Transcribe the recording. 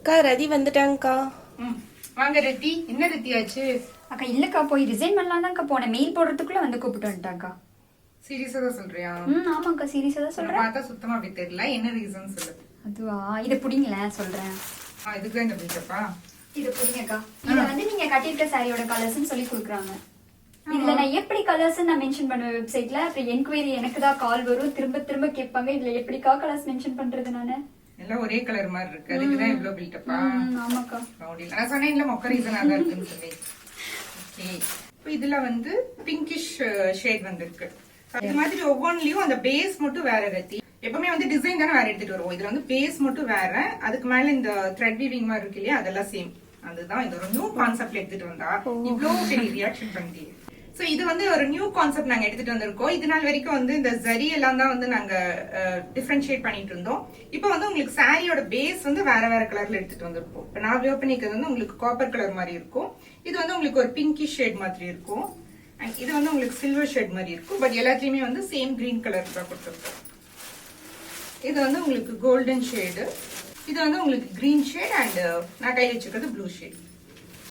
அக்கா ரதி வந்துட்டாங்கக்கா. வாங்க ரத்தி. என்ன ரத்தி ஆச்சு? அக்கா இல்லக்கா போய் ரிசைன் பண்ணலாம் தான்க்கா போனேன். மெயில் போடுறதுக்குள்ள வந்து கூப்பிட்டு வந்துட்டாக்கா. சீரியஸா தான் சொல்றியா? ஆமாக்கா சீரியஸா தான் சொல்றேன். பார்த்தா சுத்தமா அப்படி தெரியல. என்ன ரீசன் சொல்லு. அதுவா, இதை புடிங்களேன் சொல்றேன். இதுக்கு இந்த பிடிச்சப்பா இதை புடிங்கக்கா. இத வந்து நீங்க கட்டிருக்க சாரியோட கலர்ஸ்னு சொல்லி கொடுக்குறாங்க. இதுல நான் எப்படி கலர்ஸ் நான் மென்ஷன் பண்ணுவேன் வெப்சைட்ல. அப்புறம் என்கொயரி எனக்கு தான் கால் வரும், திரும்ப திரும்ப கேட்பாங்க. இதுல எப்படிக்கா கலர்ஸ் மென்ஷன் பண்றது நானு? எல்லாம் ஒரே கலர் மாதிரி இருக்கு. அதுக்குதான் இவ்வளவு பில்டப்பா? ஆமாக்கா. நான் சொன்னேன் இல்ல மொக்க ரீசனா தான் இருக்குன்னு சொல்லி. ஓகே, இப்போ இதுல வந்து பிங்கிஷ் ஷேட் வந்திருக்கு. அது மாதிரி ஒவ்வொன்றிலயும் அந்த பேஸ் மட்டும் வேற ரத்தி. எப்பவுமே வந்து டிசைன் தானே வேற எடுத்துட்டு வருவோம். இதுல வந்து பேஸ் மட்டும் வேற, அதுக்கு மேல இந்த த்ரெட் வீவிங் மாதிரி இருக்கு இல்லையா, அதெல்லாம் சேம். அதுதான் இது ஒரு நியூ கான்செப்ட்ல எடுத்துட்டு வந்தா இவ்வளவு பெரிய ரியாக்ஷன் பண்ணிட்டீங்க. சோ இது வந்து ஒரு நியூ கான்செப்ட் நாங்க எடுத்துட்டு வந்திருக்கோம். இது நாள் வரைக்கும் வந்து இந்த ஜரி எல்லாம் தான் வந்து நாங்க டிஃபரன்ஷியேட் பண்ணிட்டு இருந்தோம். இப்போ வந்து உங்களுக்கு சாரியோட பேஸ் வந்து வேற வேற கலர்ல எடுத்துட்டு வந்திருப்போம். இப்போ நான் வியர் பண்ணிக்கிறது வந்து உங்களுக்கு காப்பர் கலர் மாதிரி இருக்கும். இது வந்து உங்களுக்கு ஒரு பிங்கிஷ் ஷேட் மாதிரி இருக்கும். அண்ட் இது வந்து உங்களுக்கு சில்வர் ஷேட் மாதிரி இருக்கும். பட் எல்லாத்தையுமே வந்து சேம் கிரீன் கலர் தான் கொடுத்துருக்கோம். இது வந்து உங்களுக்கு கோல்டன் ஷேடு, இது வந்து உங்களுக்கு கிரீன் ஷேட், அண்ட் நான் கை வச்சுக்கிறது ப்ளூ ஷேட்.